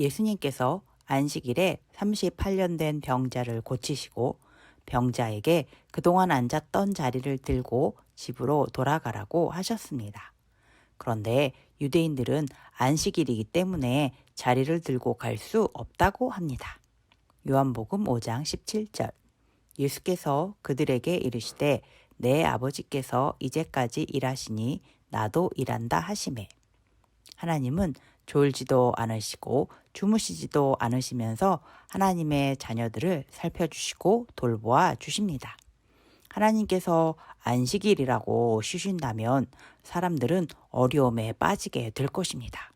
예수님께서 안식일에 38년 된 병자를 고치시고 병자에게 그동안 앉았던 자리를 들고 집으로 돌아가라고 하셨습니다. 그런데 유대인들은 안식일이기 때문에 자리를 들고 갈 수 없다고 합니다. 요한복음 5장 17절. 예수께서 그들에게 이르시되 내 아버지께서 이제까지 일하시니 나도 일한다 하시매. 하나님은 졸지도 않으시고 주무시지도 않으시면서 하나님의 자녀들을 살펴주시고 돌보아 주십니다. 하나님께서 안식일이라고 쉬신다면 사람들은 어려움에 빠지게 될 것입니다.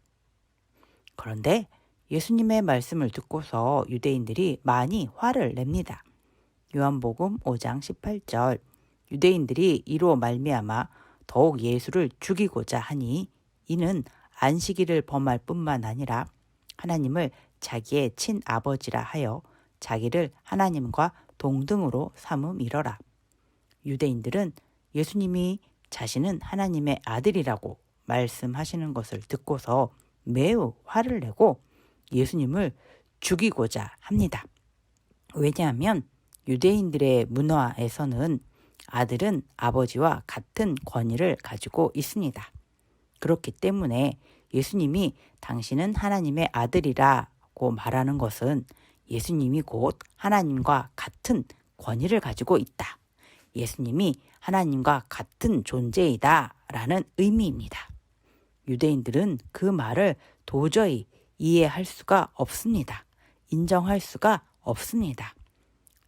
그런데 예수님의 말씀을 듣고서 유대인들이 많이 화를 냅니다. 요한복음 5장 18절. 유대인들이 이로 말미암아 더욱 예수를 죽이고자 하니 이는 안식일을 범할 뿐만 아니라 하나님을 자기의 친아버지라 하여 자기를 하나님과 동등으로 삼음이러라. 유대인들은 예수님이 자신은 하나님의 아들이라고 말씀하시는 것을 듣고서 매우 화를 내고 예수님을 죽이고자 합니다. 왜냐하면 유대인들의 문화에서는 아들은 아버지와 같은 권위를 가지고 있습니다. 그렇기 때문에 예수님이 당신은 하나님의 아들이라고 말하는 것은 예수님이 곧 하나님과 같은 권위를 가지고 있다. 예수님이 하나님과 같은 존재이다 라는 의미입니다. 유대인들은 그 말을 도저히 이해할 수가 없습니다. 인정할 수가 없습니다.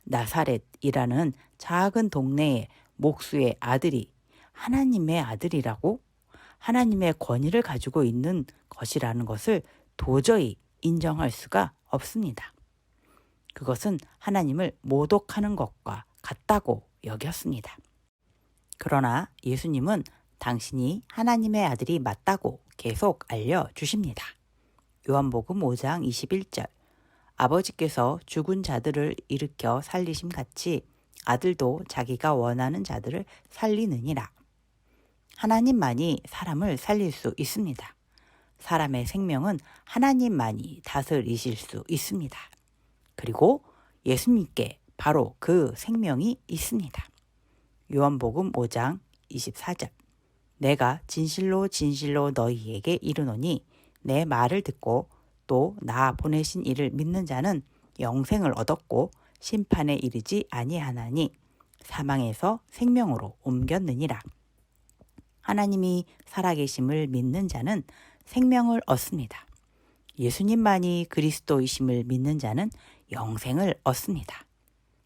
나사렛이라는 작은 동네의 목수의 아들이 하나님의 아들이라고 하나님의 권위를 가지고 있는 것이라는 것을 도저히 인정할 수가 없습니다. 그것은 하나님을 모독하는 것과 같다고 여겼습니다. 그러나 예수님은 당신이 하나님의 아들이 맞다고 계속 알려주십니다. 요한복음 5장 21절. 아버지께서 죽은 자들을 일으켜 살리심 같이 아들도 자기가 원하는 자들을 살리느니라. 하나님만이 사람을 살릴 수 있습니다. 사람의 생명은 하나님만이 다스리실 수 있습니다. 그리고 예수님께 바로 그 생명이 있습니다. 요한복음 5장 24절. 내가 진실로 진실로 너희에게 이르노니 내 말을 듣고 또 나 보내신 이를 믿는 자는 영생을 얻었고 심판에 이르지 아니하나니 사망에서 생명으로 옮겼느니라. 하나님이 살아계심을 믿는 자는 생명을 얻습니다. 예수님만이 그리스도이심을 믿는 자는 영생을 얻습니다.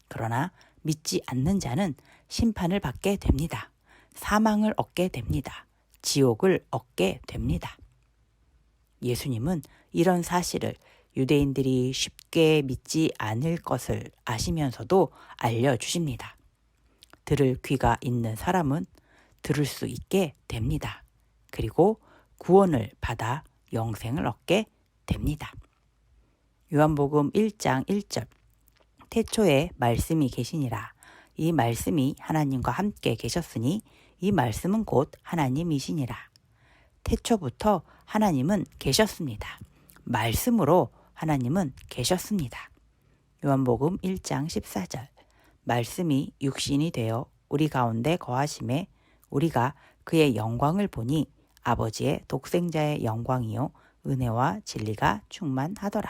그러나 믿지 않는 자는 심판을 받게 됩니다. 사망을 얻게 됩니다. 지옥을 얻게 됩니다. 예수님은 이런 사실을 유대인들이 쉽게 믿지 않을 것을 아시면서도 알려주십니다. 들을 귀가 있는 사람은 들을 수 있게 됩니다. 그리고 구원을 받아 영생을 얻게 됩니다. 요한복음 1장 1절. 태초에 말씀이 계시니라. 이 말씀이 하나님과 함께 계셨으니 이 말씀은 곧 하나님이시니라. 태초부터 하나님은 계셨습니다. 말씀으로 하나님은 계셨습니다. 요한복음 1장 14절. 말씀이 육신이 되어 우리 가운데 거하심에 우리가 그의 영광을 보니 아버지의 독생자의 영광이요 은혜와 진리가 충만하더라.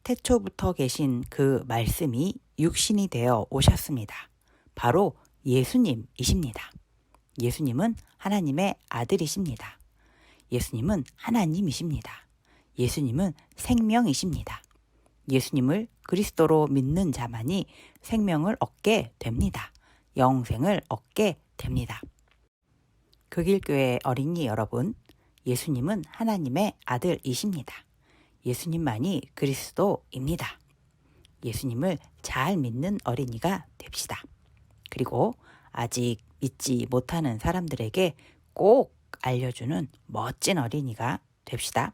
태초부터 계신 그 말씀이 육신이 되어 오셨습니다. 바로 예수님이십니다. 예수님은 하나님의 아들이십니다. 예수님은 하나님이십니다. 예수님은 생명이십니다. 예수님을 그리스도로 믿는 자만이 생명을 얻게 됩니다. 영생을 얻게 됩니다. 극일교회 어린이 여러분, 예수님은 하나님의 아들이십니다. 예수님만이 그리스도입니다. 예수님을 잘 믿는 어린이가 됩시다. 그리고 아직 믿지 못하는 사람들에게 꼭 알려주는 멋진 어린이가 됩시다.